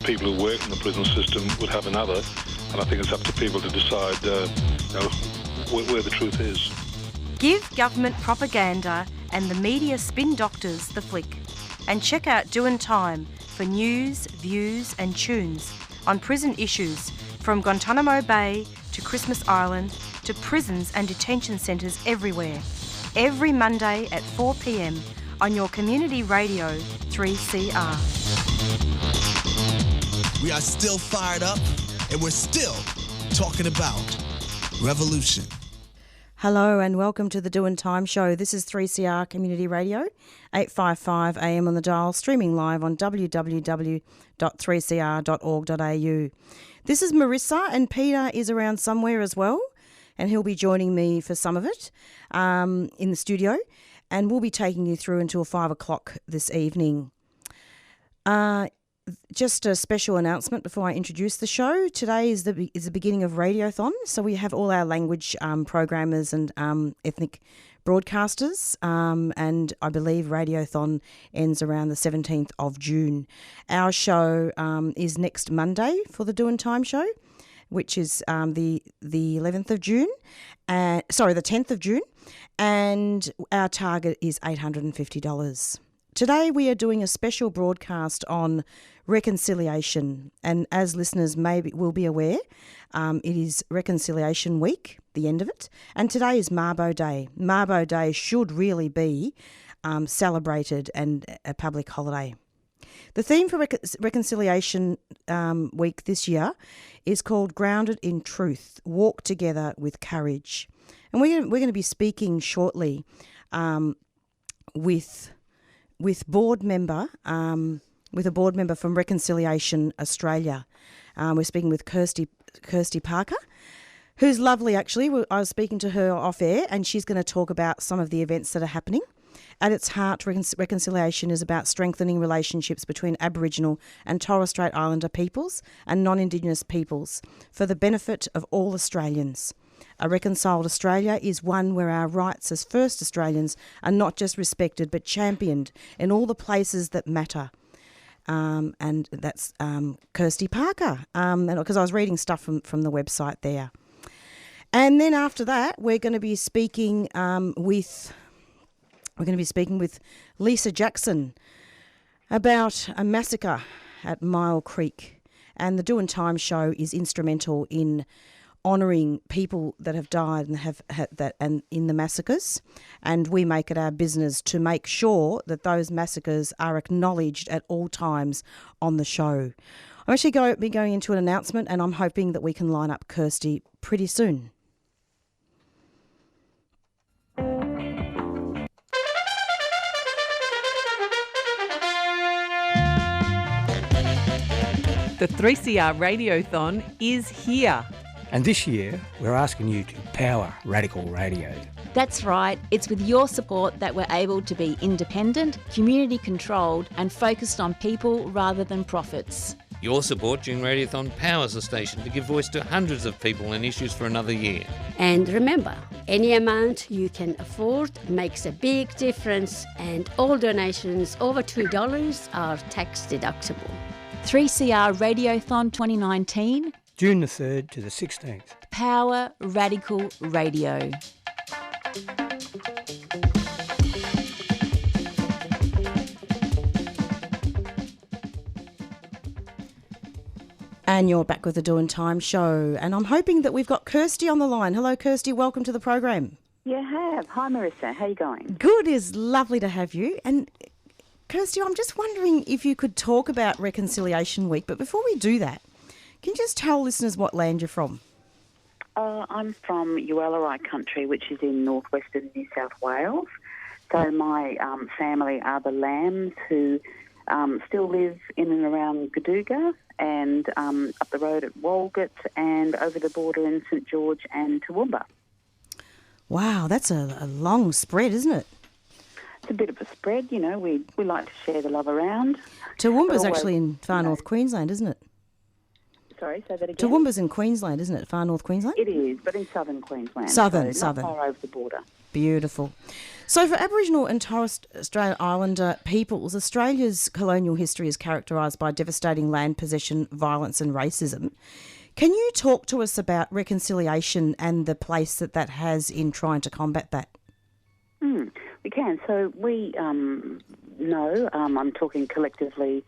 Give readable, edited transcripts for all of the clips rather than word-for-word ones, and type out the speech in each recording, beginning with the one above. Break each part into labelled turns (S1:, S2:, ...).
S1: people who work in the prison system would have another, and I think it's up to people to decide where the truth is.
S2: Give government propaganda and the media spin doctors the flick, and check out Doin' Time for news, views and tunes on prison issues from Guantanamo Bay to Christmas Island to prisons and detention centres everywhere. Every Monday at 4 p.m. on your community radio 3CR.
S3: We are still fired up and we're still talking about revolution.
S2: Hello and welcome to the Doin' Time Show. This is 3CR Community Radio, 855 AM on the dial, streaming live on www.3cr.org.au. This is Marissa, and Peter is around somewhere as well, and he'll be joining me for some of it in the studio, and we'll be taking you through until 5 o'clock this evening. Just a special announcement before I introduce the show. Today is the beginning of Radiothon, so we have all our language programmers and ethnic broadcasters, and I believe Radiothon ends around the 17th of June. Our show is next Monday for the Doin' Time Show, which is the 11th of June, the 10th of June, and our target is $850. Today we are doing a special broadcast on reconciliation, and as listeners will be aware, it is Reconciliation Week, the end of it, and today is Mabo Day. Mabo Day should really be celebrated and a public holiday. The theme for Reconciliation Week this year is called Grounded in Truth, Walk Together with Courage. And we're going to be speaking shortly with a board member from Reconciliation Australia. We're speaking with Kirstie Parker, who's lovely actually. I was speaking to her off air, and she's going to talk about some of the events that are happening. At its heart, reconciliation is about strengthening relationships between Aboriginal and Torres Strait Islander peoples and non-Indigenous peoples for the benefit of all Australians. A reconciled Australia is one where our rights as First Australians are not just respected but championed in all the places that matter. And that's Kirstie Parker, because I was reading stuff from the website there. And then after that, we're going to be speaking with Lisa Jackson about a massacre at Myall Creek, and the Doin' Time Show is instrumental in honouring people that have died and have had that and in the massacres, and we make it our business to make sure that those massacres are acknowledged at all times on the show. I'm actually going to be going into an announcement, and I'm hoping that we can line up Kirstie pretty soon.
S4: The 3CR Radiothon is here.
S5: And this year, we're asking you to power radical radio.
S6: That's right. It's with your support that we're able to be independent, community-controlled and focused on people rather than profits.
S7: Your support during Radiothon powers the station to give voice to hundreds of people and issues for another year.
S8: And remember, any amount you can afford makes a big difference, and all donations over $2 are tax deductible.
S6: 3CR Radiothon 2019,
S5: June the 3rd to the 16th.
S6: Power Radical Radio.
S2: And you're back with the Doin' Time Show, and I'm hoping that we've got Kirstie on the line. Hello, Kirstie. Welcome to the program.
S9: You have. Hi, Marissa. How are you going?
S2: Good. It's lovely to have you. And Kirstie, I'm just wondering if you could talk about Reconciliation Week, but before we do that, can you just tell listeners what land you're from?
S9: I'm from Ullarai country, which is in northwestern New South Wales. So my family are the Lambs, who still live in and around Gadooga and up the road at Walgett and over the border in St George and Toowoomba.
S2: Wow, that's a long spread, isn't it?
S9: It's a bit of a spread, you know. We like to share the love around.
S2: Toowoomba's actually in far north Queensland, isn't it?
S9: Sorry, say that again.
S2: Toowoomba's in Queensland, isn't it? Far north Queensland?
S9: It is, but in southern Queensland.
S2: Southern.
S9: Not far over the border.
S2: Beautiful. So for Aboriginal and Torres Strait Islander peoples, Australia's colonial history is characterised by devastating land possession, violence and racism. Can you talk to us about reconciliation and the place that has in trying to combat that?
S9: We can. So we know, I'm talking collectively,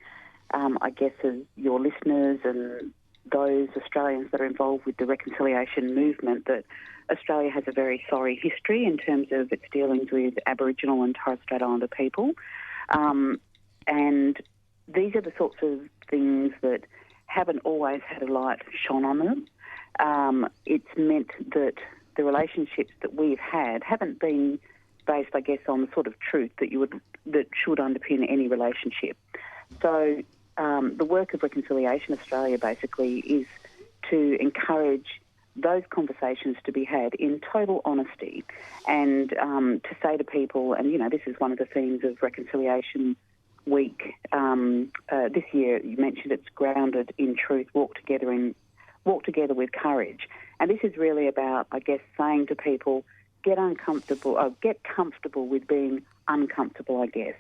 S9: I guess, as your listeners and those Australians that are involved with the reconciliation movement, that Australia has a very sorry history in terms of its dealings with Aboriginal and Torres Strait Islander people. And these are the sorts of things that haven't always had a light shone on them. It's meant that the relationships that we've had haven't been based, I guess, on the sort of truth that should underpin any relationship. So the work of Reconciliation Australia basically is to encourage those conversations to be had in total honesty, and to say to people, and this is one of the themes of Reconciliation Week this year. You mentioned it's grounded in truth, walk together with courage, and this is really about, I guess, saying to people, get comfortable with being uncomfortable. I guess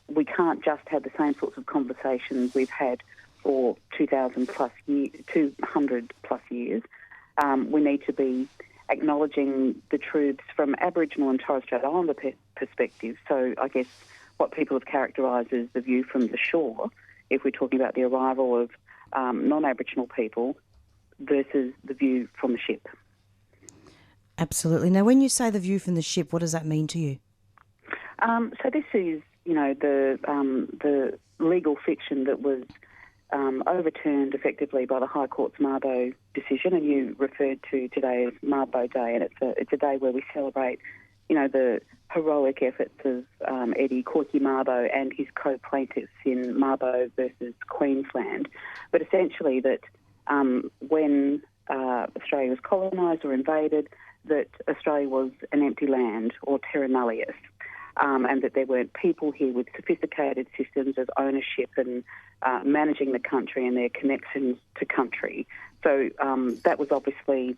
S9: we can't just have the same sorts of conversations we've had for 200 plus years. We need to be acknowledging the truths from Aboriginal and Torres Strait Islander perspective. So I guess what people have characterised as the view from the shore, if we're talking about the arrival of non-Aboriginal people, versus the view from the ship.
S2: Absolutely. Now, when you say the view from the ship, what does that mean to you?
S9: So this is, the legal fiction that was overturned effectively by the High Court's Mabo decision, and you referred to today as Mabo Day, and it's a day where we celebrate, the heroic efforts of Eddie Koiki Mabo and his co-plaintiffs in Mabo versus Queensland. But essentially that when Australia was colonised or invaded, that Australia was an empty land, or terra nullius, and that there weren't people here with sophisticated systems of ownership and managing the country and their connections to country. So that was obviously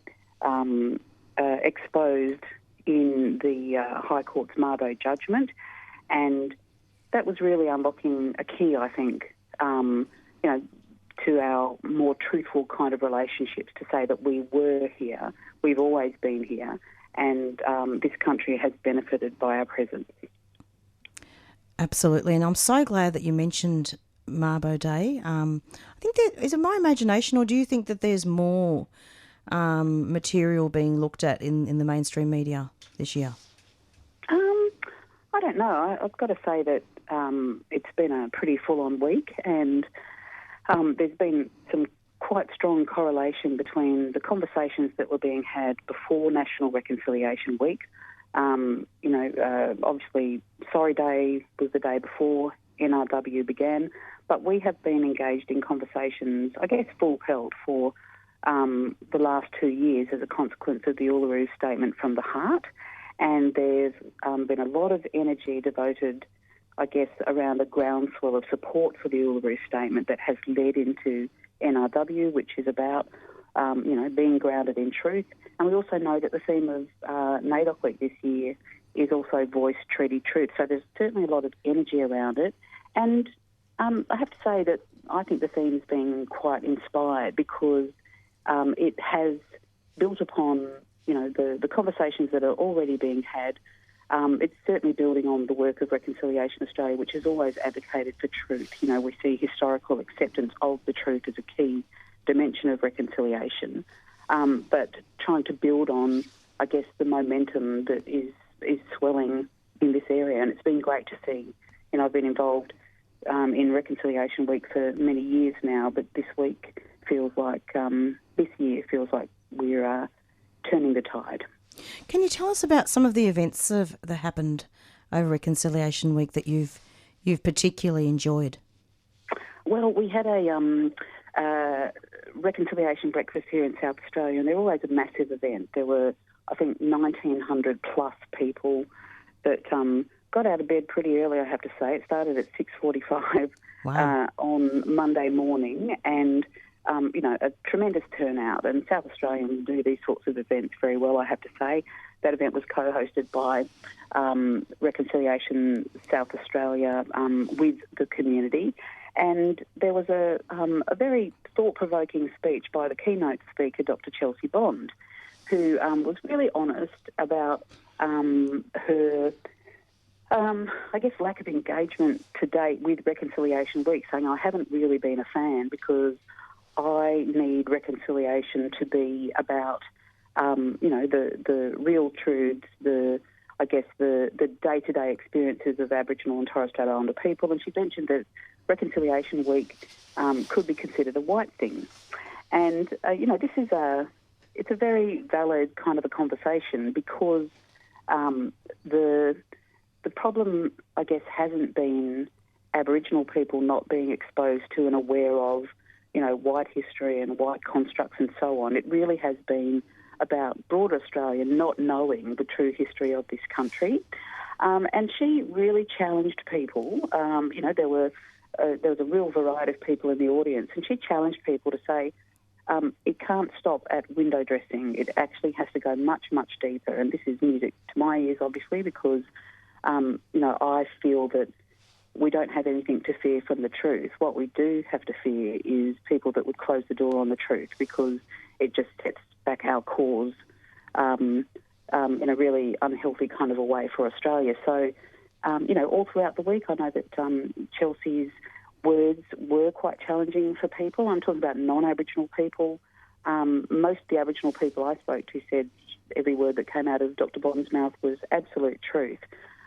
S9: exposed in the High Court's Mabo judgment, and that was really unlocking a key, I think, to our more truthful kind of relationships, to say that we were here, we've always been here, and this country has benefited by our presence.
S2: Absolutely, and I'm so glad that you mentioned Mabo Day. I think is it my imagination, or do you think that there's more material being looked at in the mainstream media this year?
S9: I don't know. I've got to say that it's been a pretty full-on week, and there's been some quite strong correlation between the conversations that were being had before National Reconciliation Week. Obviously, Sorry Day was the day before NRW began, but we have been engaged in conversations, I guess, full pelt for the last 2 years as a consequence of the Uluru Statement from the Heart. And there's been a lot of energy devoted, I guess, around a groundswell of support for the Uluru Statement that has led into NRW, which is about, being grounded in truth. And we also know that the theme of NAIDOC Week this year is also Voice, Treaty, Truth. So there's certainly a lot of energy around it. And I have to say that I think the theme's been quite inspired, because it has built upon, the conversations that are already being had. It's certainly building on the work of Reconciliation Australia, which has always advocated for truth. We see historical acceptance of the truth as a key dimension of reconciliation, but trying to build on, I guess, the momentum that is swelling in this area. And it's been great to see. I've been involved in Reconciliation Week for many years now, but this year feels like we're turning the tide.
S2: Can you tell us about some of the events that happened over Reconciliation Week that you've particularly enjoyed?
S9: Well, we had a reconciliation breakfast here in South Australia, and they're always a massive event. There were, I think, 1,900 plus people that got out of bed pretty early, I have to say. It started at 6:45 on Monday morning, and a tremendous turnout, and South Australians do these sorts of events very well, I have to say. That event was co-hosted by Reconciliation South Australia with the community, and there was a very thought-provoking speech by the keynote speaker, Dr. Kirstie Bond, who was really honest about her, lack of engagement to date with Reconciliation Week, saying, I haven't really been a fan because I need reconciliation to be about, the real truths, the day-to-day experiences of Aboriginal and Torres Strait Islander people. And she mentioned that Reconciliation Week could be considered a white thing. And, this is it's a very valid kind of a conversation because the problem, I guess, hasn't been Aboriginal people not being exposed to and aware of, white history and white constructs and so on. It really has been about broader Australia not knowing the true history of this country. And she really challenged people. There was a real variety of people in the audience, and she challenged people to say, it can't stop at window dressing. It actually has to go much, much deeper. And this is music to my ears, obviously, because, I feel that we don't have anything to fear from the truth. What we do have to fear is people that would close the door on the truth, because it just sets back our cause in a really unhealthy kind of a way for Australia. So, all throughout the week, I know that Chelsea's words were quite challenging for people. I'm talking about non-Aboriginal people. Most of the Aboriginal people I spoke to said every word that came out of Dr. Bond's mouth was absolute truth.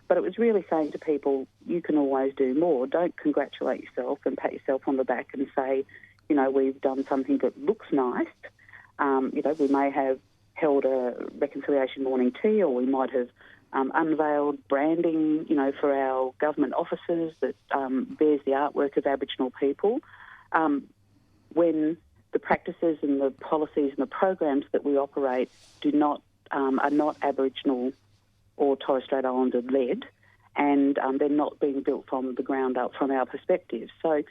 S9: But it was really saying to people, you can always do more. Don't congratulate yourself and pat yourself on the back and say, we've done something that looks nice. We may have held a reconciliation morning tea, or we might have unveiled branding, for our government offices that bears the artwork of Aboriginal people. When the practices and the policies and the programs that we operate are not Aboriginal or Torres Strait Islander led, and they're not being built from the ground up from our perspective. So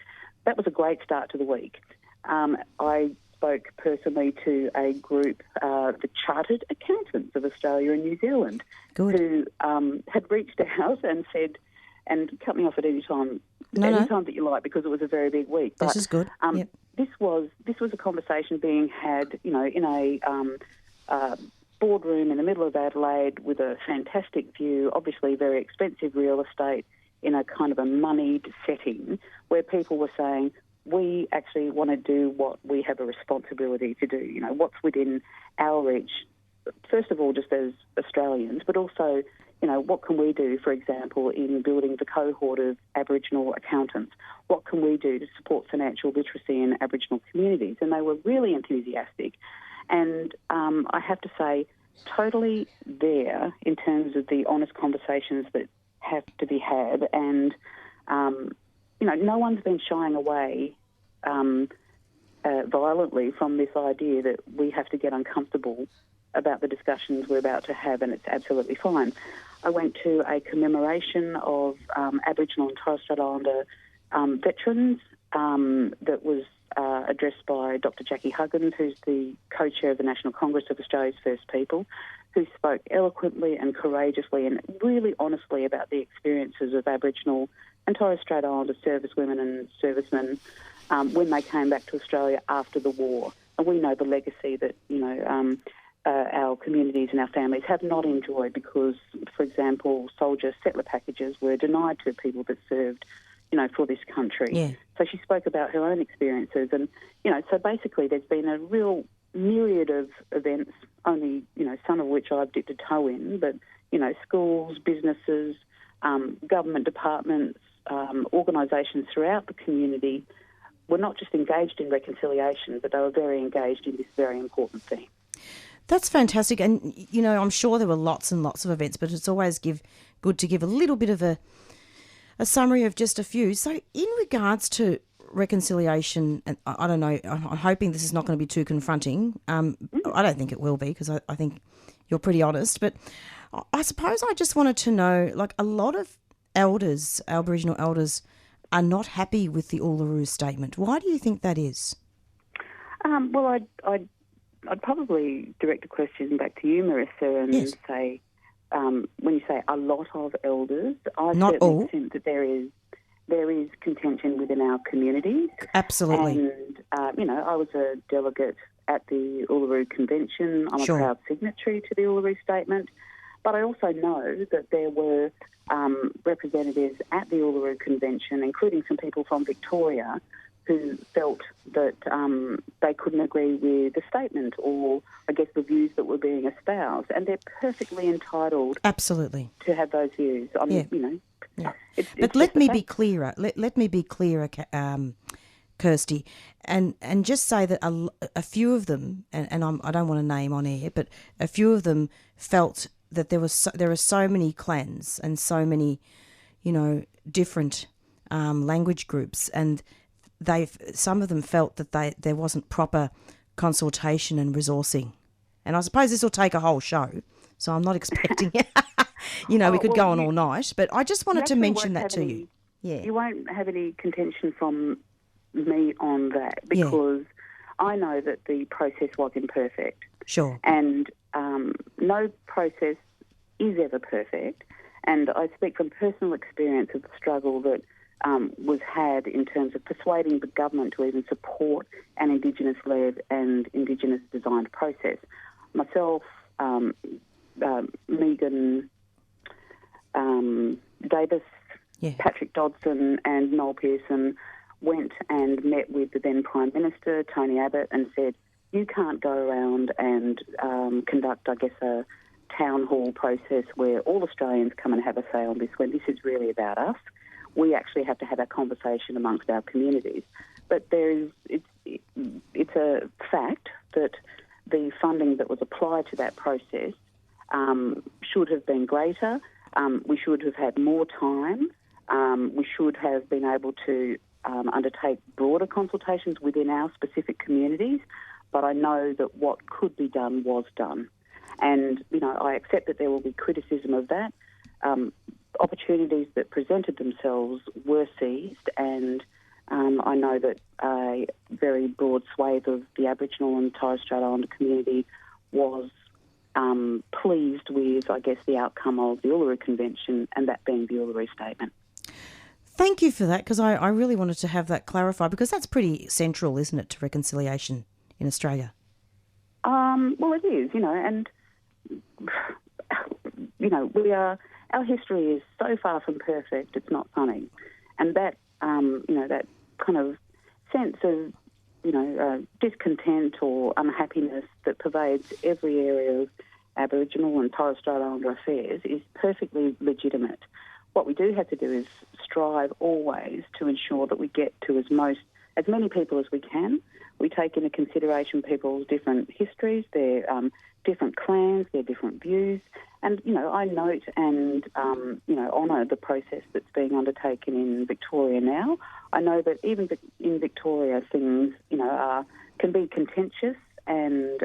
S9: that was a great start to the week. I spoke personally to a group, the Chartered Accountants of Australia and New Zealand, who had reached out and said, and cut me off at any time that you like, because it was a very big week.
S2: This is good. Yep.
S9: This was a conversation being had, in a boardroom in the middle of Adelaide with a fantastic view, obviously very expensive real estate in a kind of a moneyed setting, where people were saying, we actually want to do what we have a responsibility to do, what's within our reach, first of all, just as Australians, but also, what can we do, for example, in building the cohort of Aboriginal accountants? What can we do to support financial literacy in Aboriginal communities? And they were really enthusiastic. And I have to say, totally there in terms of the honest conversations that have to be had. And, no one's been shying away violently from this idea that we have to get uncomfortable about the discussions we're about to have, and it's absolutely fine. I went to a commemoration of Aboriginal and Torres Strait Islander veterans that was addressed by Dr. Jackie Huggins, who's the co-chair of the National Congress of Australia's First People, who spoke eloquently and courageously and really honestly about the experiences of Aboriginal and Torres Strait Islander servicewomen and servicemen when they came back to Australia after the war. And we know the legacy that, our communities and our families have not enjoyed because, for example, soldier settler packages were denied to people that served, for this country. Yeah. So she spoke about her own experiences. And, so basically there's been a real myriad of events, only, some of which I've dipped a toe in, but, schools, businesses, government departments, organisations throughout the community were not just engaged in reconciliation, but they were very engaged in this very important thing.
S2: That's fantastic. And, I'm sure there were lots and lots of events, but it's always good to give a little bit of a summary of just a few. So in regards to reconciliation, and I don't know, I'm hoping this is not going to be too confronting. I don't think it will be, because I think you're pretty honest. But I suppose I just wanted to know, like, a lot of elders, Aboriginal elders, are not happy with the Uluru Statement. Why do you think that is?
S9: Well, I'd probably direct the question back to you, Marissa, and say, when you say a lot of elders, I
S2: Not
S9: certainly
S2: all.
S9: think that there is contention within our communities.
S2: Absolutely.
S9: And, I was a delegate at the Uluru Convention. I'm
S2: Sure.
S9: a proud signatory to the Uluru Statement. But I also know that there were representatives at the Uluru Convention, including some people from Victoria, who felt that they couldn't agree with the statement or, I guess, the views that were being espoused. And they're perfectly entitled
S2: Absolutely.
S9: to have those views.
S2: Yeah.
S9: It's
S2: But let me be clearer. Let me be clearer, Kirstie, and just say that a few of them, and I don't want to name on air, but a few of them felt that there are so many clans and so many, different language groups, and some of them felt that there wasn't proper consultation and resourcing. And I suppose this will take a whole show, so I'm not expecting we could go on all night, but I just wanted to mention that to you. Yeah.
S9: You won't have any contention from me on that because I know that the process was imperfect.
S2: Sure.
S9: And no process is ever perfect. And I speak from personal experience of the struggle that was had in terms of persuading the government to even support an Indigenous-led and Indigenous-designed process. Myself, Megan Davis, Patrick Dodson and Noel Pearson went and met with the then Prime Minister, Tony Abbott, and said, you can't go around and conduct, I guess, a town hall process where all Australians come and have a say on this when this is really about us. We actually have to have a conversation amongst our communities. But it's a fact that the funding that was applied to that process should have been greater. We should have had more time. We should have been able to undertake broader consultations within our specific communities. But I know that what could be done was done. And, I accept that there will be criticism of that. Opportunities that presented themselves were seized, and I know that a very broad swathe of the Aboriginal and Torres Strait Islander community was pleased with, I guess, the outcome of the Uluru Convention, and that being the Uluru Statement.
S2: Thank you for that, because I really wanted to have that clarified, because that's pretty central, isn't it, to reconciliation in Australia?
S9: Well, it is, and, our history is so far from perfect, it's not funny. And that, that kind of sense of, discontent or unhappiness that pervades every area of Aboriginal and Torres Strait Islander affairs is perfectly legitimate. What we do have to do is strive always to ensure that we get to as many people as we can. We take into consideration people's different histories, their different clans, their different views. And, I note and, honour the process that's being undertaken in Victoria now. I know that even in Victoria things, can be contentious and,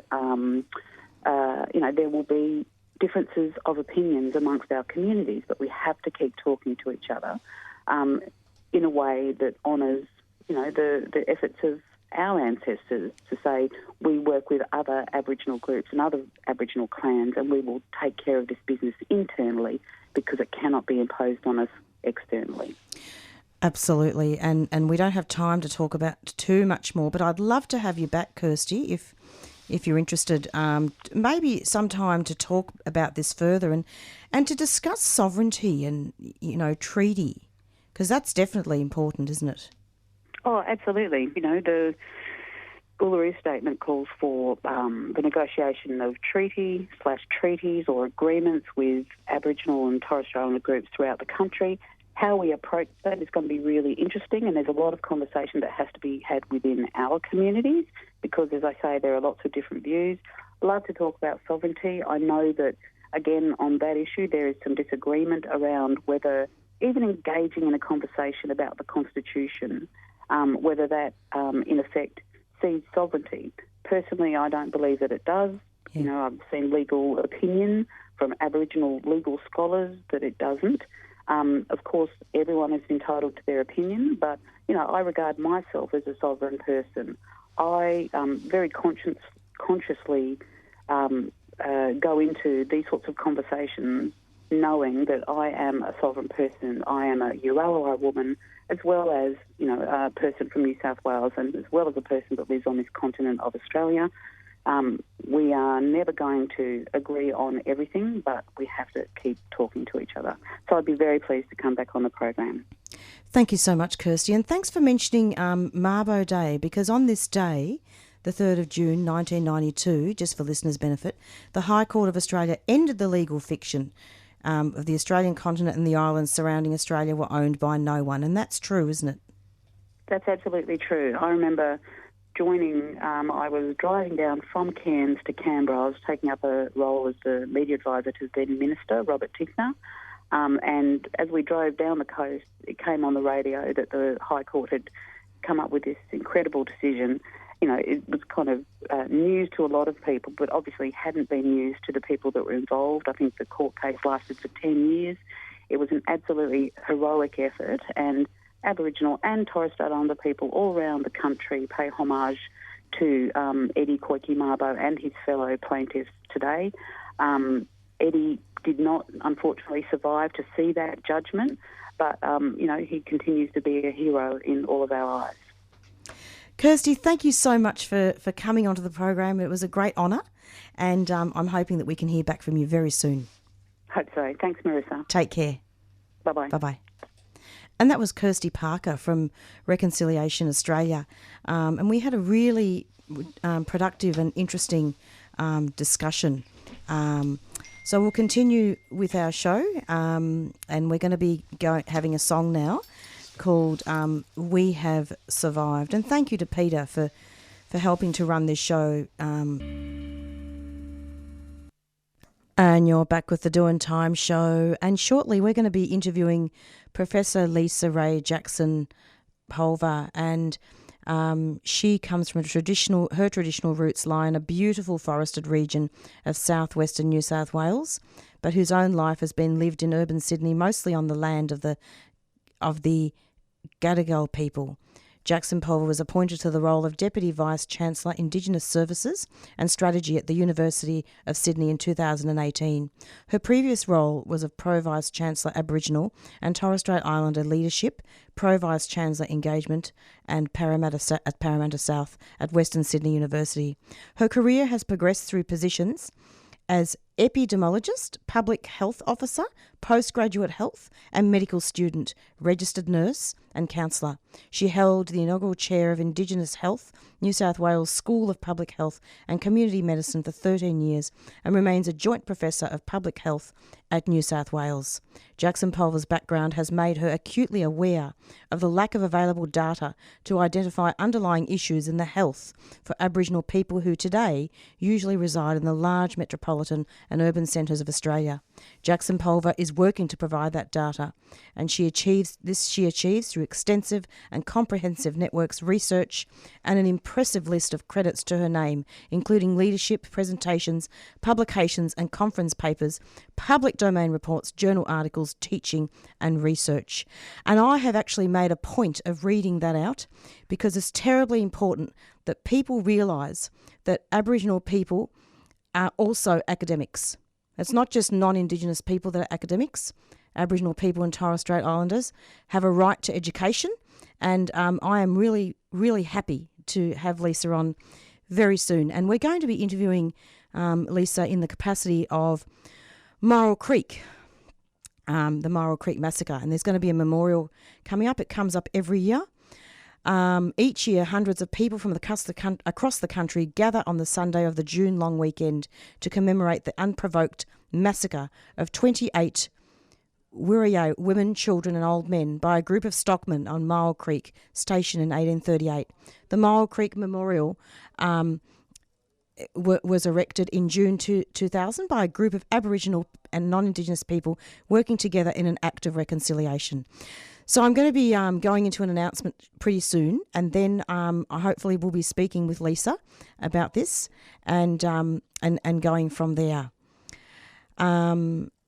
S9: there will be differences of opinions amongst our communities, but we have to keep talking to each other in a way that honours, the efforts of our ancestors to say we work with other Aboriginal groups and other Aboriginal clans and we will take care of this business internally because it cannot be imposed on us externally.
S2: Absolutely, and we don't have time to talk about too much more, but I'd love to have you back, Kirstie, if you're interested, maybe sometime to talk about this further and to discuss sovereignty and, treaty, because that's definitely important, isn't it?
S9: Oh, absolutely. The Uluru Statement calls for the negotiation of treaties or agreements with Aboriginal and Torres Strait Islander groups throughout the country. How we approach that is going to be really interesting, and there's a lot of conversation that has to be had within our communities because, as I say, there are lots of different views. I'd love to talk about sovereignty. I know that, again, on that issue, there is some disagreement around whether even engaging in a conversation about the Constitution, whether that, in effect, cedes sovereignty. Personally, I don't believe that it does.
S2: Yeah.
S9: I've seen legal opinion from Aboriginal legal scholars that it doesn't. Of course, everyone is entitled to their opinion, but, I regard myself as a sovereign person. I very consciously go into these sorts of conversations knowing that I am a sovereign person. I am a Uralari woman, as well as, a person from New South Wales, and as well as a person that lives on this continent of Australia. We are never going to agree on everything, but we have to keep talking to each other. So I'd be very pleased to come back on the program.
S2: Thank you so much, Kirstie, and thanks for mentioning Mabo Day, because on this day, the 3rd of June 1992, just for listeners' benefit, the High Court of Australia ended the legal fiction of the Australian continent and the islands surrounding Australia were owned by no one. And that's true, isn't it?
S9: That's absolutely true. I remember joining, I was driving down from Cairns to Canberra. I was taking up a role as the media advisor to then Minister, Robert Tickner. And as we drove down the coast, it came on the radio that the High Court had come up with this incredible decision. It was kind of news to a lot of people, but obviously hadn't been news to the people that were involved. I think the court case lasted for 10 years. It was an absolutely heroic effort, and Aboriginal and Torres Strait Islander people all around the country pay homage to Eddie Koiki Mabo and his fellow plaintiffs today. Eddie did not, unfortunately, survive to see that judgment, but, he continues to be a hero in all of our eyes.
S2: Kirstie, thank you so much for coming onto the program. It was a great honour, and I'm hoping that we can hear back from you very soon.
S9: Hope so. Thanks, Marissa.
S2: Take care.
S9: Bye-bye.
S2: Bye-bye. And that was Kirstie Parker from Reconciliation Australia. And we had a really productive and interesting discussion. So we'll continue with our show, and we're going to be having a song now called We Have Survived. And thank you to Peter for helping to run this show. And you're back with the Doing Time show. And shortly we're going to be interviewing Professor Lisa Ray Jackson Pulver. And she comes from her traditional roots lie in a beautiful forested region of southwestern New South Wales, but whose own life has been lived in urban Sydney, mostly on the land of the Gadigal people. Jackson Pulver was appointed to the role of Deputy Vice-Chancellor Indigenous Services and Strategy at the University of Sydney in 2018. Her previous role was of Pro-Vice-Chancellor Aboriginal and Torres Strait Islander Leadership, Pro-Vice-Chancellor Engagement and at Parramatta South at Western Sydney University. Her career has progressed through positions as epidemiologist, public health officer, postgraduate health and medical student, registered nurse and counsellor. She held the inaugural chair of Indigenous Health, New South Wales School of Public Health and Community Medicine for 13 years and remains a joint professor of public health at New South Wales. Jackson Pulver's background has made her acutely aware of the lack of available data to identify underlying issues in the health for Aboriginal people who today usually reside in the large metropolitan and urban centres of Australia. Jackson Pulver is working to provide that data, and she achieves through extensive and comprehensive networks research and an impressive list of credits to her name, including leadership, presentations, publications and conference papers, public domain reports, journal articles, teaching and research. And I have actually made a point of reading that out because it's terribly important that people realise that Aboriginal people are also academics. It's not just non-Indigenous people that are academics. Aboriginal people and Torres Strait Islanders have a right to education, and I am really, really happy to have Lisa on very soon. And we're going to be interviewing Lisa in the capacity of Myall Creek, the Myall Creek massacre, and there's going to be a memorial coming up. It comes up every year. Each year, hundreds of people from across the country gather on the Sunday of the June long weekend to commemorate the unprovoked massacre of 28 Wirrayah women, children and old men by a group of stockmen on Myall Creek Station in 1838. The Myall Creek Memorial was erected in June 2000 by a group of Aboriginal and non-Indigenous people working together in an act of reconciliation. So I'm going to be going into an announcement pretty soon, and then hopefully we'll be speaking with Lisa about this and going from there.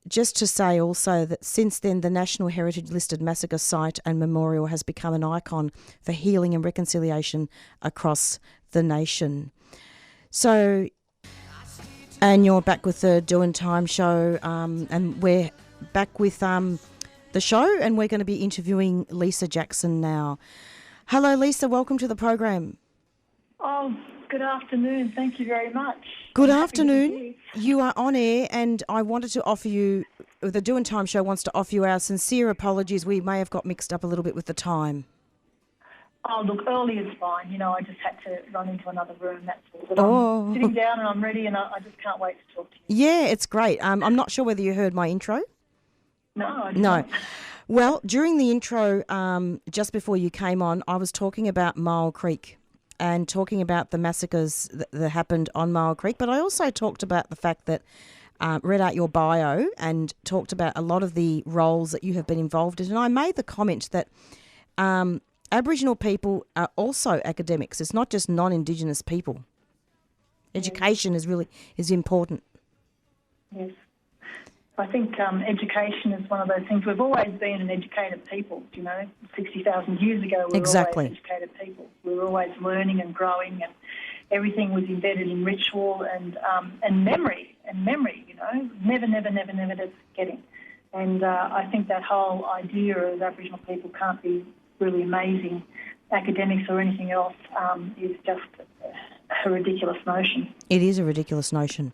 S2: Just to say also that since then, the National Heritage Listed Massacre Site and Memorial has become an icon for healing and reconciliation across the nation. So, and you're back with the Doing Time show, and we're back with the show, and we're going to be interviewing Lisa Jackson now. Hello, Lisa. Welcome to the program.
S10: Oh, good afternoon. Thank you very much.
S2: Good afternoon. You are on air, and I wanted to offer you, the Doing Time show wants to offer you our sincere apologies. We may have got mixed up a little bit with the time.
S10: Oh, look, early is fine. You know, I just had to run into another room, that's all. But I'm sitting down and I'm ready, and I just can't wait to talk to you.
S2: Yeah, it's great. I'm not sure whether you heard my intro.
S10: No, I didn't.
S2: Well, during the intro, just before you came on, I was talking about Myall Creek and talking about the massacres that happened on Myall Creek, but I also talked about the fact that read out your bio and talked about a lot of the roles that you have been involved in, and I made the comment that Aboriginal people are also academics. It's not just non-Indigenous people. Education is important.
S10: Yes. I think education is one of those things. We've always been an educated people, 60,000 years ago we were always educated people. We were always learning and growing, and everything was embedded in ritual and memory, never forgetting. And I think that whole idea of Aboriginal people can't be really amazing academics or anything else is just a ridiculous notion.
S2: It is a ridiculous notion.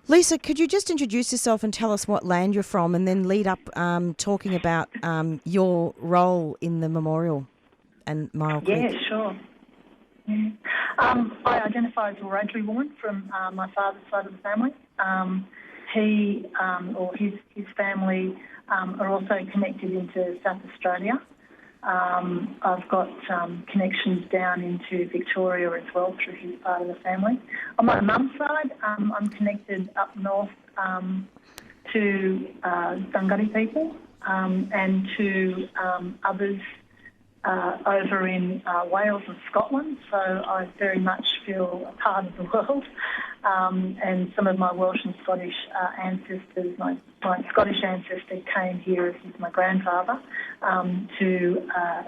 S2: Lisa, could you just introduce yourself and tell us what land you're from, and then lead up talking about your role in the memorial and Myall Creek?
S10: Yeah, sure. Yeah. I identify as a Wiradjuri woman from my father's side of the family. He or his family are also connected into South Australia. I've got connections down into Victoria as well through his part of the family. On my mum's side, I'm connected up north to Dungari people and to others over in Wales and Scotland, so I very much feel a part of the world. And some of my Welsh and Scottish ancestors, my Scottish ancestor came here as my grandfather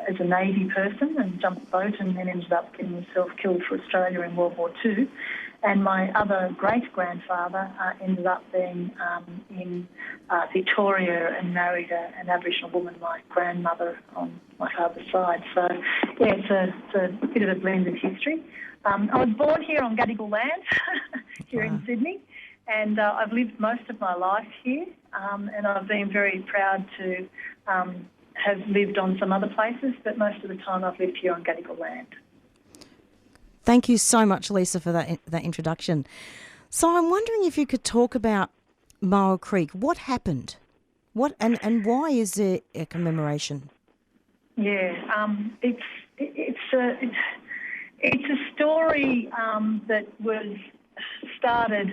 S10: as a Navy person and jumped a boat, and then ended up getting himself killed for Australia in World War II. And my other great-grandfather ended up being in Victoria and married an Aboriginal woman, my grandmother, on my father's side. So, yeah, it's a bit of a blend of history. I was born here on Gadigal land, here in Sydney, and I've lived most of my life here, and I've been very proud to have lived on some other places, but most of the time I've lived here on Gadigal land.
S2: Thank you so much, Lisa, for that introduction. So I'm wondering if you could talk about Myall Creek. What happened? And why is there a commemoration?
S10: Yeah, it's a story that was started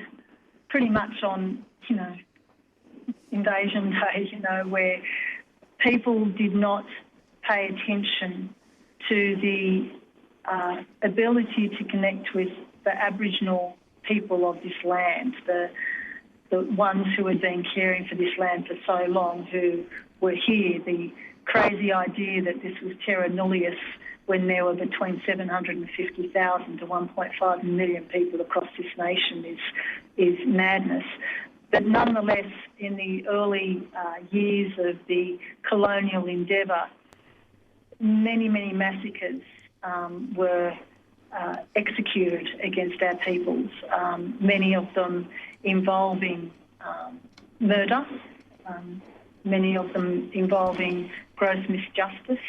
S10: pretty much on, Invasion Day, where people did not pay attention to the ability to connect with the Aboriginal people of this land, the ones who had been caring for this land for so long, who were here. The crazy idea that this was terra nullius when there were between 750,000 to 1.5 million people across this nation is madness. But nonetheless, in the early years of the colonial endeavour, many massacres were executed against our peoples, many of them involving murder, many of them involving gross misjustice,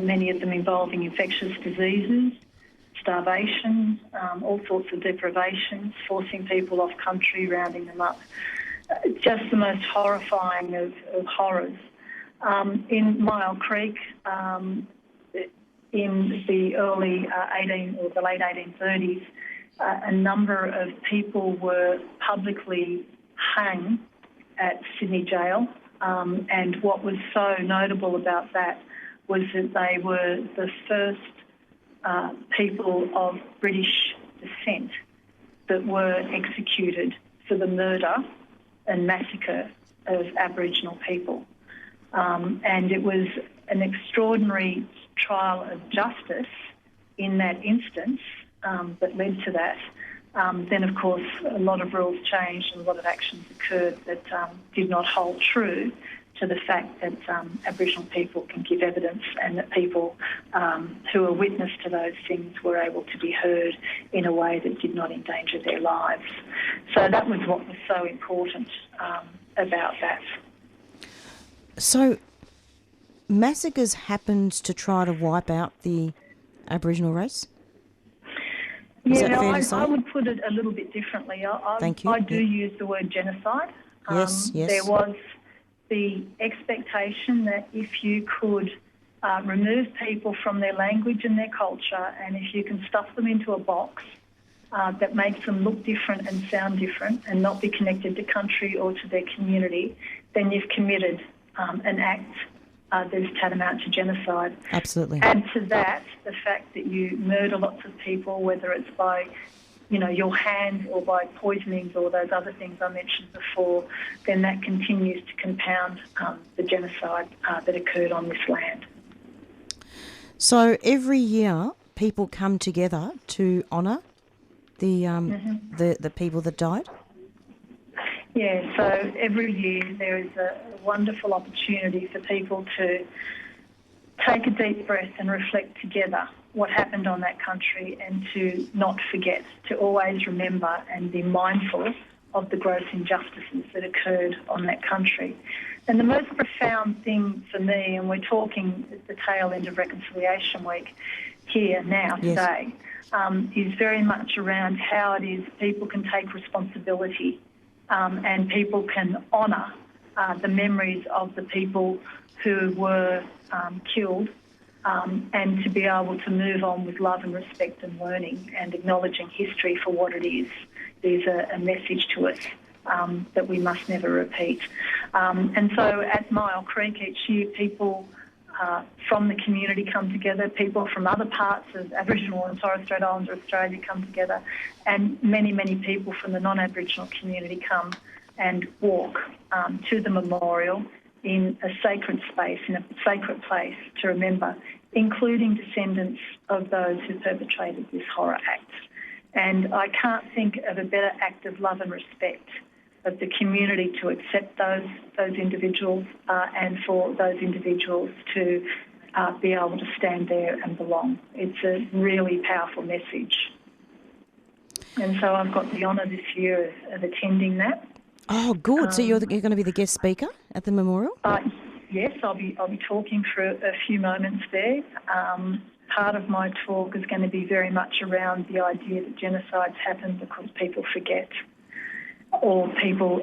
S10: many of them involving infectious diseases, starvation, all sorts of deprivations, forcing people off country, rounding them up. Just the most horrifying of horrors. In Myall Creek, in the early the late 1830s, a number of people were publicly hung at Sydney Jail, and what was so notable about that was that they were the first people of British descent that were executed for the murder and massacre of Aboriginal people. And it was an extraordinary trial of justice in that instance that led to that, then of course a lot of rules changed and a lot of actions occurred that did not hold true to the fact that Aboriginal people can give evidence and that people who are witness to those things were able to be heard in a way that did not endanger their lives. So that was what was so important about that.
S2: So massacres happened to try to wipe out the Aboriginal race? Is that fair to say?
S10: I would put it a little bit differently.
S2: Thank you.
S10: I do use the word genocide.
S2: Yes.
S10: There was the expectation that if you could remove people from their language and their culture, and if you can stuff them into a box that makes them look different and sound different and not be connected to country or to their community, then you've committed an act that is tantamount to genocide.
S2: Absolutely.
S10: Add to that the fact that you murder lots of people, whether it's by your hand or by poisonings or those other things I mentioned before, then that continues to compound the genocide that occurred on this land.
S2: So every year people come together to honour the people that died?
S10: Yeah, so every year there is a wonderful opportunity for people to take a deep breath and reflect together what happened on that country and to not forget, to always remember and be mindful of the gross injustices that occurred on that country. And the most profound thing for me, and we're talking at the tail end of Reconciliation Week here now today, is very much around how it is people can take responsibility and people can honour the memories of the people who were killed and to be able to move on with love and respect and learning and acknowledging history for what it is. There's a message to us that we must never repeat. And so at Myall Creek each year, people from the community come together, people from other parts of Aboriginal and Torres Strait Islander Australia come together, and many, many people from the non-Aboriginal community come and walk to the memorial in a sacred space, in a sacred place to remember, including descendants of those who perpetrated this horror act. And I can't think of a better act of love and respect of the community to accept those individuals and for those individuals to be able to stand there and belong. It's a really powerful message. And so I've got the honour this year of attending that.
S2: Oh, good. So you're going to be the guest speaker at the memorial?
S10: Yes, I'll be talking for a few moments there. Part of my talk is going to be very much around the idea that genocides happen because people forget, or people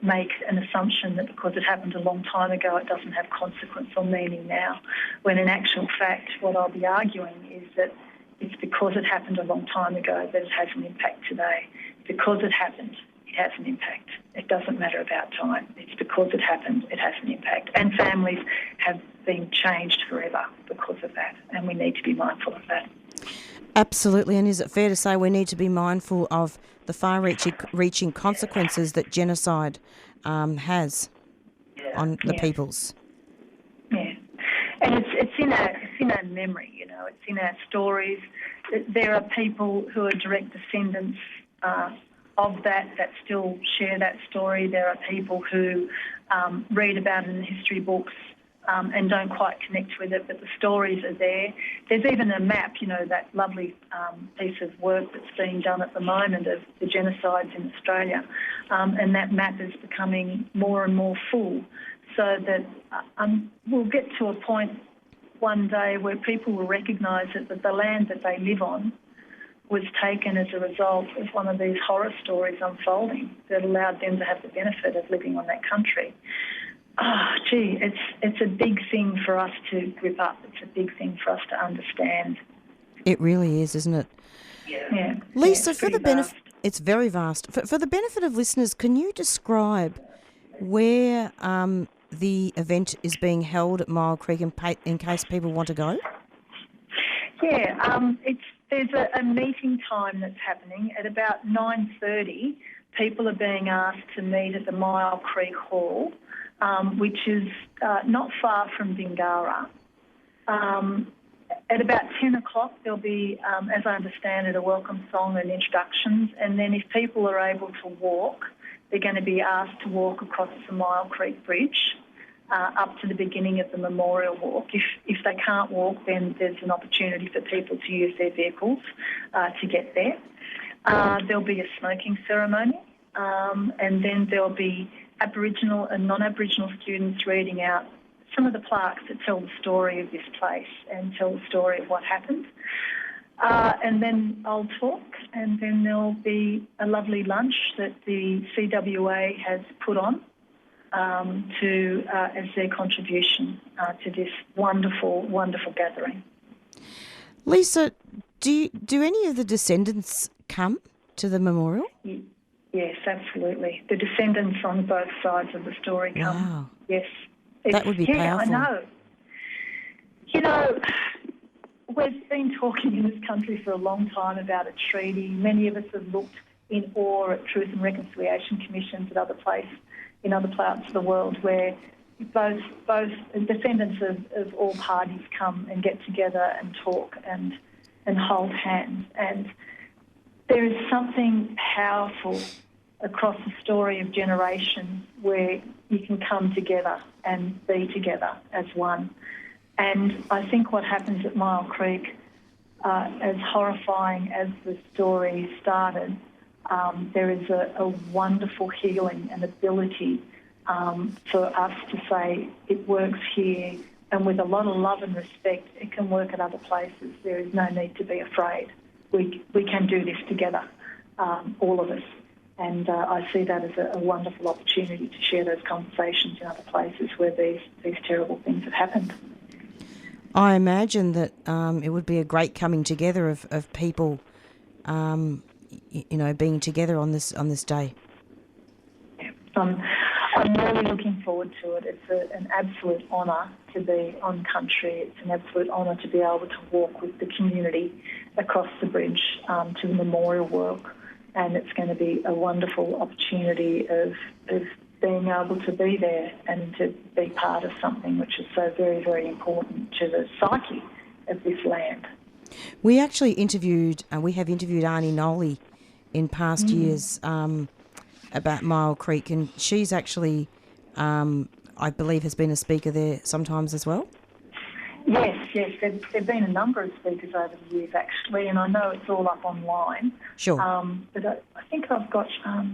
S10: make an assumption that because it happened a long time ago it doesn't have consequence or meaning now, when in actual fact what I'll be arguing is that it's because it happened a long time ago that it has an impact today. Because it happened, it has an impact. It doesn't matter about time. It's because it happened, it has an impact. And families have been changed forever because of that, and we need to be mindful of that.
S2: Absolutely, and is it fair to say we need to be mindful of the far-reaching consequences that genocide has on the peoples?
S10: Yeah, and it's in our memory, it's in our stories. There are people who are direct descendants of that still share that story. There are people who read about it in history books and don't quite connect with it, but the stories are there. There's even a map, that lovely piece of work that's being done at the moment of the genocides in Australia, and that map is becoming more and more full, so that we'll get to a point one day where people will recognise that the land that they live on was taken as a result of one of these horror stories unfolding that allowed them to have the benefit of living on that country. It's a big thing for us to grip up. It's a big thing for us to understand.
S2: It really is, isn't it?
S10: Yeah.
S2: Lisa, for the benefit, it's very vast. For the benefit of listeners, can you describe where the event is being held at Myall Creek in case people want to go?
S10: Yeah, there's a meeting time that's happening at about 9:30. People are being asked to meet at the Myall Creek Hall, which is not far from Bingara. At about 10 o'clock, there'll be, as I understand it, a welcome song and introductions. And then if people are able to walk, they're going to be asked to walk across the Myall Creek Bridge up to the beginning of the memorial walk. If they can't walk, then there's an opportunity for people to use their vehicles to get there. There'll be a smoking ceremony, and then there'll be Aboriginal and non-Aboriginal students reading out some of the plaques that tell the story of this place and tell the story of what happened. And then I'll talk, and then there'll be a lovely lunch that the CWA has put on as their contribution to this wonderful, wonderful gathering.
S2: Lisa, do any of the descendants come to the memorial?
S10: Yes, absolutely. The descendants on both sides of the story come.
S2: Wow.
S10: Yes.
S2: That would be powerful.
S10: I know. You know, we've been talking in this country for a long time about a treaty. Many of us have looked in awe at Truth and Reconciliation Commissions in other parts of the world where both descendants of all parties come and get together and talk and hold hands. And there is something powerful across the story of generations where you can come together and be together as one. And I think what happens at Myall Creek, as horrifying as the story started, there is a wonderful healing and ability for us to say it works here, and with a lot of love and respect, it can work at other places. There is no need to be afraid. We can do this together, all of us. And I see that as a wonderful opportunity to share those conversations in other places where these terrible things have happened.
S2: I imagine that it would be a great coming together of people, being together on this day.
S10: Yeah. I'm really looking forward to it. It's an absolute honour to be on country. It's an absolute honour to be able to walk with the community across the bridge to the memorial walk. And it's going to be a wonderful opportunity of being able to be there and to be part of something which is so very, very important to the psyche of this land.
S2: We actually have interviewed Arnie Nolly in past years about Myall Creek, and she's actually, I believe, has been a speaker there sometimes as well.
S10: Yes. There've been a number of speakers over the years, actually, and I know it's all up online.
S2: Sure.
S10: But I think I've got a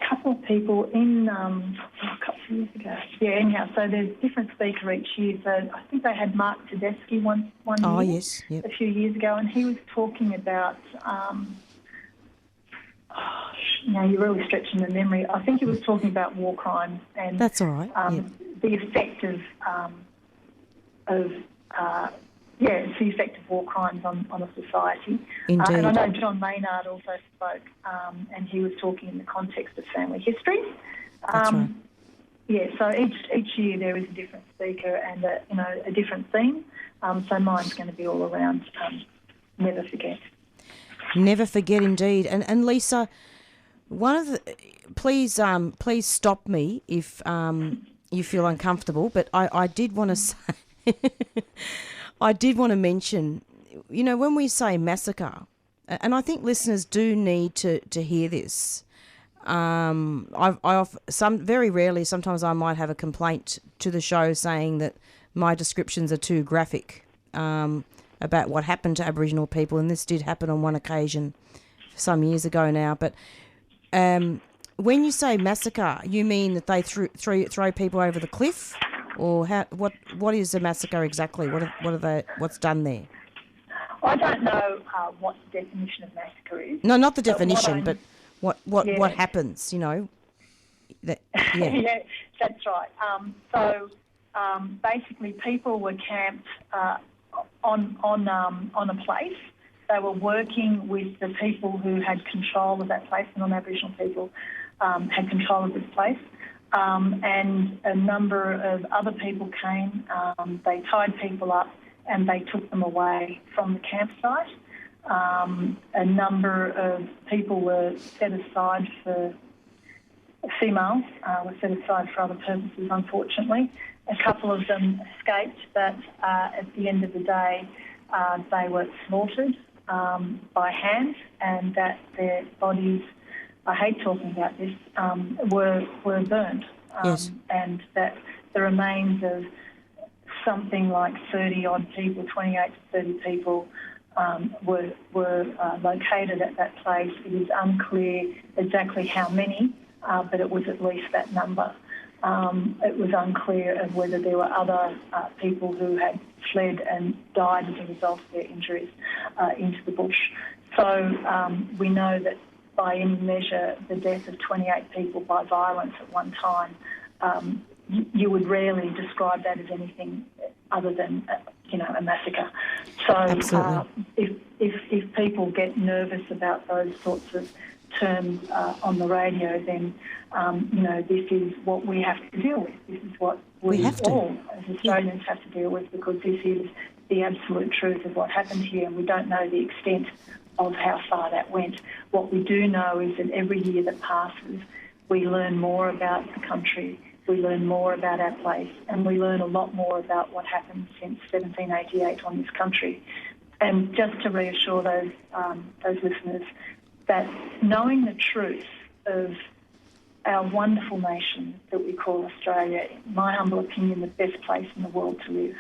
S10: couple of people in a couple of years ago. Yeah, anyhow, so there's a different speaker each year. So I think they had Mark Tedeschi one year.
S2: Oh, yes. Yep.
S10: A few years ago, and he was talking about... you're really stretching the memory. I think he was talking about war crimes and...
S2: That's all right.
S10: The effect of it's the effect of war crimes on a society.
S2: Indeed.
S10: And I know John Maynard also spoke, and he was talking in the context of family history.
S2: That's right.
S10: Yeah, so each year there is a different speaker and a different theme. So mine's going to be all around never forget.
S2: Never forget, indeed. And Lisa, please stop me if you feel uncomfortable. But I did want to say. I did want to mention, when we say massacre, and I think listeners do need to hear this. Very rarely, sometimes I might have a complaint to the show saying that my descriptions are too graphic about what happened to Aboriginal people, and this did happen on one occasion some years ago now. But when you say massacre, you mean that they throw people over the cliff? Or what is a massacre exactly? What's done there?
S10: I don't know what the definition of massacre is.
S2: No, not the definition, but what happens?
S10: Yeah, that's right. Basically, people were camped on a place. They were working with the people who had control of that place. The non-Aboriginal people had control of this place. And a number of other people came. They tied people up and they took them away from the campsite. A number of people were set aside for females were set aside for other purposes, unfortunately. A couple of them escaped, but at the end of the day, they were slaughtered by hand, and that their bodies, I hate talking about this, were burned.
S2: Yes.
S10: And that the remains of something like 30-odd people, 28 to 30 people, were located at that place. It is unclear exactly how many, but it was at least that number. It was unclear of whether there were other people who had fled and died as a result of their injuries into the bush. So we know that by any measure, the death of 28 people by violence at one time, you would rarely describe that as anything other than, a massacre. So if people get nervous about those sorts of terms on the radio, then, this is what we have to deal with. This is what we all, as Australians, have to deal with, because this is the absolute truth of what happened here, and we don't know the extent of how far that went. What we do know is that every year that passes, we learn more about the country, we learn more about our place, and we learn a lot more about what happened since 1788 on this country. And just to reassure those listeners that knowing the truth of our wonderful nation that we call Australia, in my humble opinion, the best place in the world to live,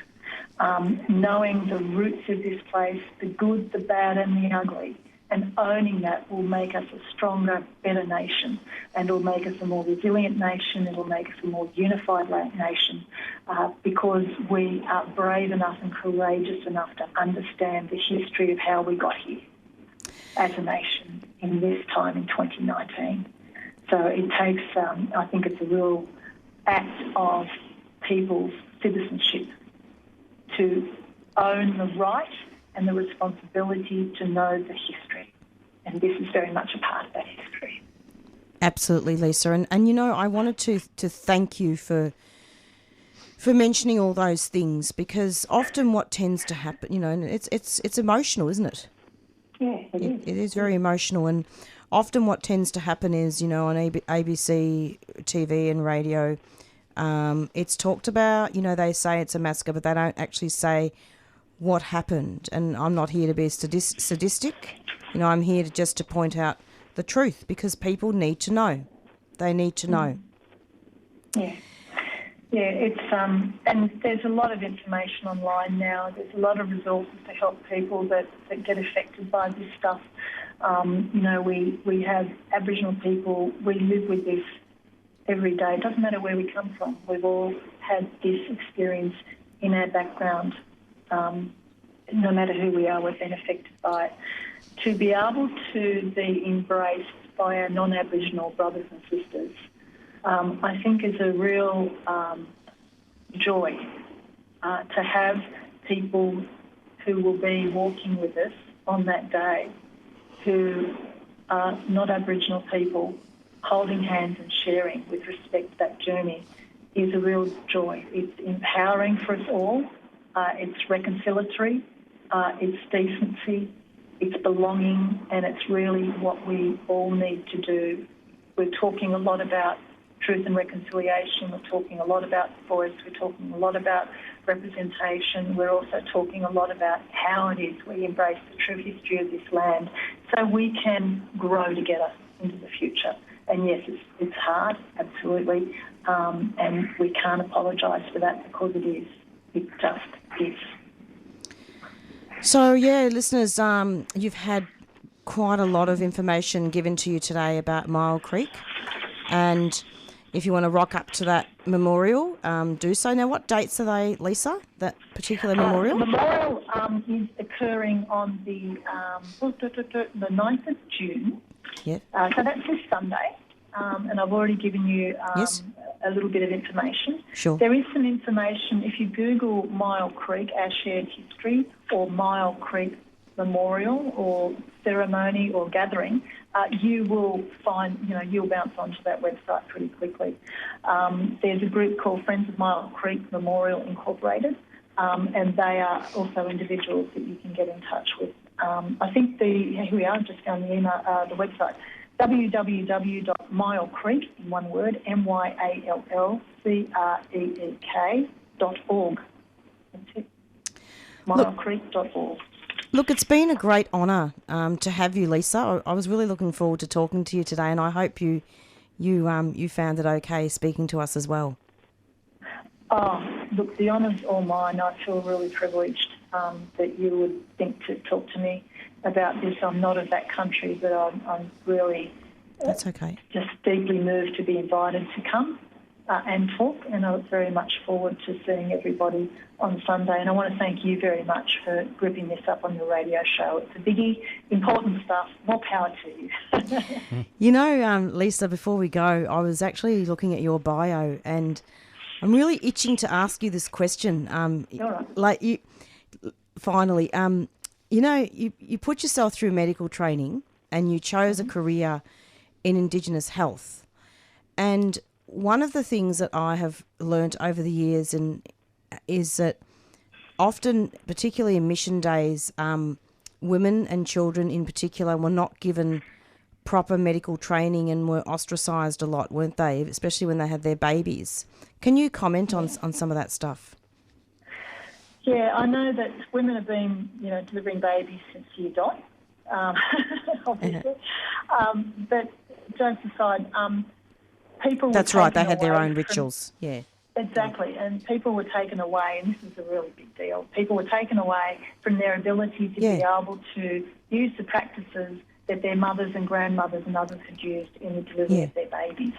S10: knowing the roots of this place, the good, the bad and the ugly, and owning that will make us a stronger, better nation, and it will make us a more resilient nation, it will make us a more unified nation, because we are brave enough and courageous enough to understand the history of how we got here as a nation in this time in 2019. So it takes, I think it's a real act of people's citizenship to own the right and the responsibility to know the history. And this is very much a part of that history.
S2: Absolutely, Lisa. And I wanted to thank you for mentioning all those things, because often what tends to happen, and it's emotional, isn't it?
S10: Yeah, it
S2: is very emotional, and often what tends to happen is, on ABC TV and radio, it's talked about, they say it's a massacre, but they don't actually say what happened. And I'm not here to be sadistic. I'm here just to point out the truth, because people need to know. They need to know.
S10: Yeah. Yeah, it's and there's a lot of information online now. There's a lot of resources to help people that get affected by this stuff. We have Aboriginal people, we live with this every day. It doesn't matter where we come from. We've all had this experience in our background. No matter who we are, we've been affected by it. To be able to be embraced by our non-Aboriginal brothers and sisters, I think is a real joy to have people who will be walking with us on that day who are not Aboriginal people, holding hands and sharing with respect that journey is a real joy. It's empowering for us all. It's reconciliatory. It's decency. It's belonging, and it's really what we all need to do. We're talking a lot about truth and reconciliation. We're talking a lot about voice. We're talking a lot about representation. We're also talking a lot about how it is we embrace the true history of this land so we can grow together into the future. And yes, it's hard, absolutely, and we can't apologise for that, because it is. It just is.
S2: So, listeners, you've had quite a lot of information given to you today about Myall Creek, and if you want to rock up to that memorial, do so. Now, what dates are they, Lisa, that particular memorial?
S10: The memorial is occurring on the 9th of June.
S2: Yeah.
S10: So that's this Sunday, and I've already given you a little bit of information.
S2: Sure.
S10: There is some information, if you Google Myall Creek, our shared history, or Myall Creek Memorial or ceremony or gathering, you will find, you'll bounce onto that website pretty quickly. There's a group called Friends of Myall Creek Memorial Incorporated, and they are also individuals that you can get in touch with. I think here we are, just found the email, the website. www.myall, in one word, myallcreek.org. That's it. myallcreek.org.
S2: Look, it's been a great honour to have you, Lisa. I was really looking forward to talking to you today, and I hope you found it okay speaking to us as well.
S10: Oh, look, the honour's all mine. I feel really privileged that you would think to talk to me about this. I'm not of that country, but I'm really
S2: That's okay.
S10: Just deeply moved to be invited to come and talk, and I look very much forward to seeing everybody on Sunday. And I want to thank you very much for gripping this up on your radio show. It's a biggie, important stuff. More power to you.
S2: You know, Lisa, before we go, I was actually looking at your bio, and I'm really itching to ask you this question.
S10: All right.
S2: Like you, finally, you know, you put yourself through medical training, and you chose a career in Indigenous health, and one of the things that I have learnt over the years is that often, particularly in mission days, women and children in particular were not given proper medical training and were ostracised a lot, weren't they? Especially when they had their babies. Can you comment on some of that stuff?
S10: Yeah, I know that women have been, delivering babies since year dot, obviously. But jokes aside, people were
S2: That's right, they
S10: taken
S2: had their
S10: away
S2: own
S10: from-
S2: rituals, yeah.
S10: Exactly, and people were taken away, and this is a really big deal. People were taken away from their ability to be able to use the practices that their mothers and grandmothers and others had used in the delivery of their babies.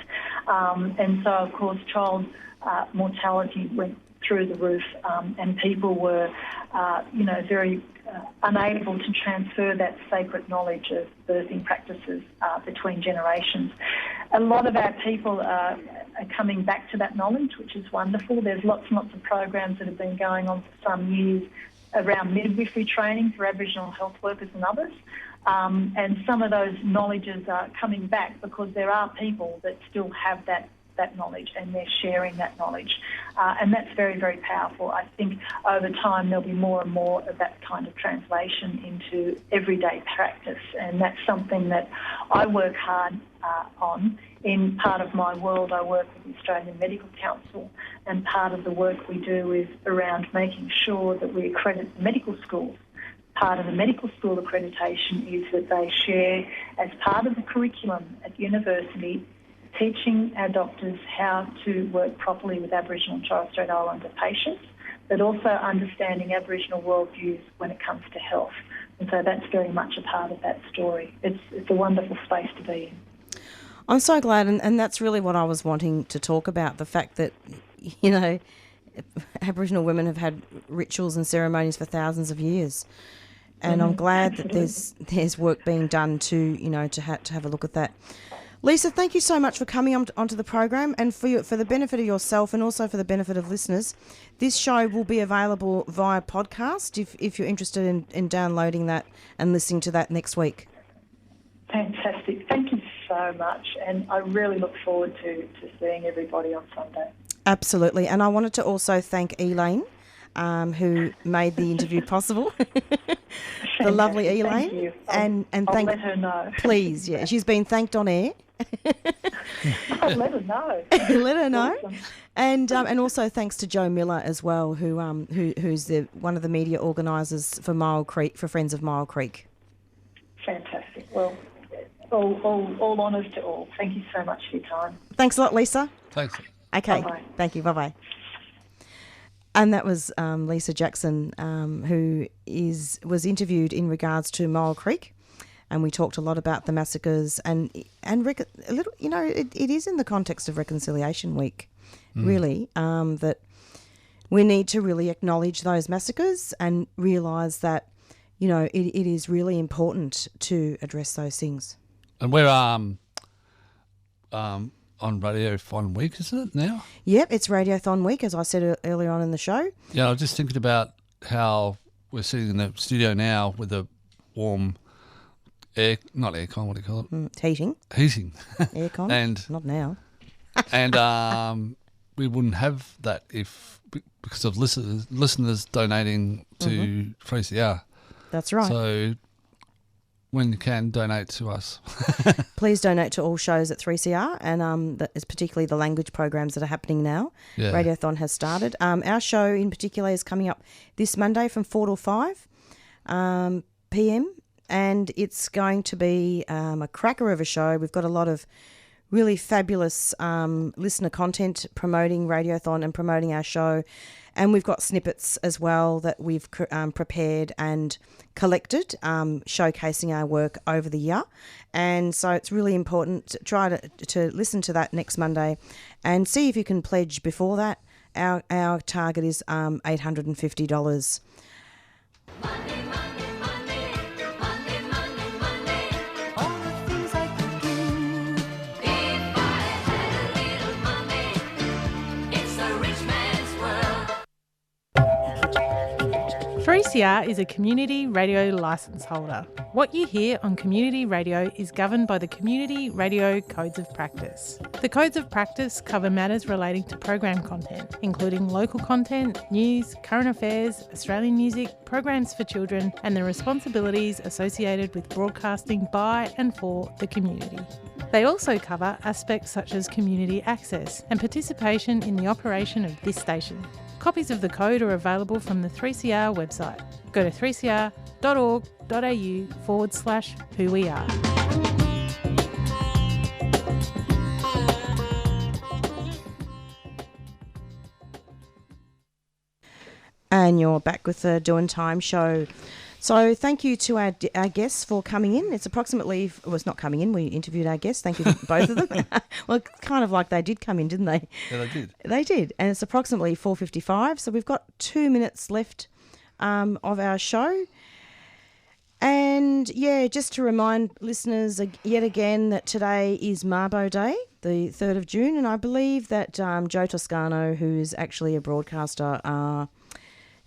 S10: And so, of course, child mortality went through the roof, and people were, very unable to transfer that sacred knowledge of birthing practices between generations. A lot of our people are coming back to that knowledge, which is wonderful. There's lots and lots of programs that have been going on for some years around midwifery training for Aboriginal health workers and others. And some of those knowledges are coming back because there are people that still have that knowledge, and they're sharing that knowledge. And that's very, very powerful. I think over time there'll be more and more of that kind of translation into everyday practice, and that's something that I work hard on. In part of my world, I work with the Australian Medical Council, and part of the work we do is around making sure that we accredit the medical schools. Part of the medical school accreditation is that they share, as part of the curriculum at university, teaching our doctors how to work properly with Aboriginal and Torres Strait Islander patients, but also understanding Aboriginal worldviews when it comes to health. And so that's very much a part of that story. It's a wonderful space to be in.
S2: I'm so glad, and that's really what I was wanting to talk about, the fact that, Aboriginal women have had rituals and ceremonies for thousands of years. And I'm glad that there's work being done to have a look at that. Lisa, thank you so much for coming onto the program, and for the benefit of yourself and also for the benefit of listeners. This show will be available via podcast if you're interested in downloading that and listening to that next week.
S10: Fantastic. Thank you so much, and I really look forward to seeing everybody on Sunday.
S2: Absolutely, and I wanted to also thank Elaine, who made the interview possible. The lovely Elaine.
S10: Thank you.
S2: And
S10: I'll let her know.
S2: Please, yeah. She's been thanked on air.
S10: I'll let her know.
S2: Let her know.
S10: Awesome.
S2: And also thanks to Joe Miller as well, who's one of the media organisers for Myall Creek, for Friends of Myall Creek.
S10: Fantastic. Well, all honours to all. Thank you so much for your time.
S2: Thanks a lot, Lisa.
S7: Thanks.
S2: Okay.
S10: Bye-bye.
S2: Thank you. Bye-bye. And that was Lisa Jackson, who was interviewed in regards to Myall Creek, and we talked a lot about the massacres and a little, it is in the context of Reconciliation Week, really, that we need to really acknowledge those massacres and realise that, it is really important to address those things.
S11: And we're on Radiothon Week, isn't it, now?
S2: Yep, it's Radiothon Week, as I said earlier on in the show.
S11: Yeah, I was just thinking about how we're sitting in the studio now with a warm not aircon, what do you call it?
S2: Heating. Aircon.
S11: And
S2: not now.
S11: And we wouldn't have that because of listeners donating to 3CR.
S2: That's right.
S11: So when you can, donate to us.
S2: Please donate to all shows at 3CR, and that is particularly the language programs that are happening now.
S11: Yeah.
S2: Radiothon has started. Our show in particular is coming up this Monday from 4 till 5 p.m, and it's going to be a cracker of a show. We've got a lot of really fabulous listener content promoting Radiothon and promoting our show. And we've got snippets as well that we've prepared and collected, showcasing our work over the year. And so it's really important to try to listen to that next Monday and see if you can pledge before that. Our target is $850.
S12: Three CR is a community radio licence holder. What you hear on community radio is governed by the Community Radio Codes of Practice. The Codes of Practice cover matters relating to program content, including local content, news, current affairs, Australian music, programs for children, and the responsibilities associated with broadcasting by and for the community. They also cover aspects such as community access and participation in the operation of this station. Copies of the code are available from the 3CR website. Go to 3cr.org.au/who we are.
S2: And you're back with the Doing Time show. So thank you to our guests for coming in. It's approximately, well, it's not coming in, we interviewed our guests. Thank you to both of them. Well, kind of like they did come in, didn't they?
S11: Yeah, they did.
S2: They did. And it's approximately 4:55, so we've got 2 minutes left of our show. And, yeah, just to remind listeners yet again that today is Mabo Day, the 3rd of June, and I believe that Joe Toscano, who's actually a broadcaster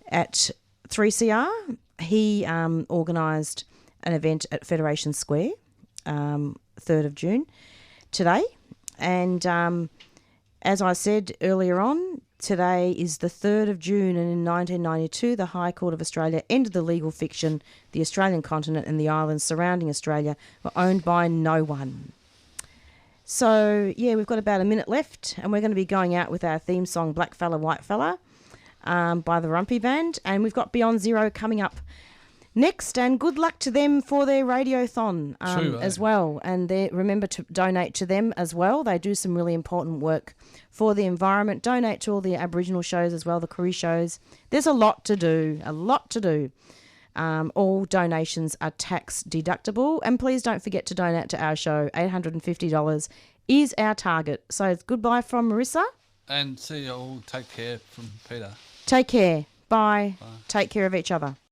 S2: at 3CR, he organised an event at Federation Square, 3rd of June, today. And as I said earlier on, today is the 3rd of June, and in 1992, the High Court of Australia ended the legal fiction the Australian continent and the islands surrounding Australia were owned by no one. So, yeah, we've got about a minute left, and we're going to be going out with our theme song, Black Fella, White Fella, by the Rumpy Band, and we've got Beyond Zero coming up next, and good luck to them for their radiothon as well. And remember to donate to them as well. They do some really important work for the environment. Donate to all the Aboriginal shows as well, the Koori shows. There's a lot to do, all donations are tax deductible, and please don't forget to donate to our show. $850 is our target. So it's goodbye from Marissa.
S11: And see you all. Take care from Peter.
S2: Take care. Bye. Take care of each other.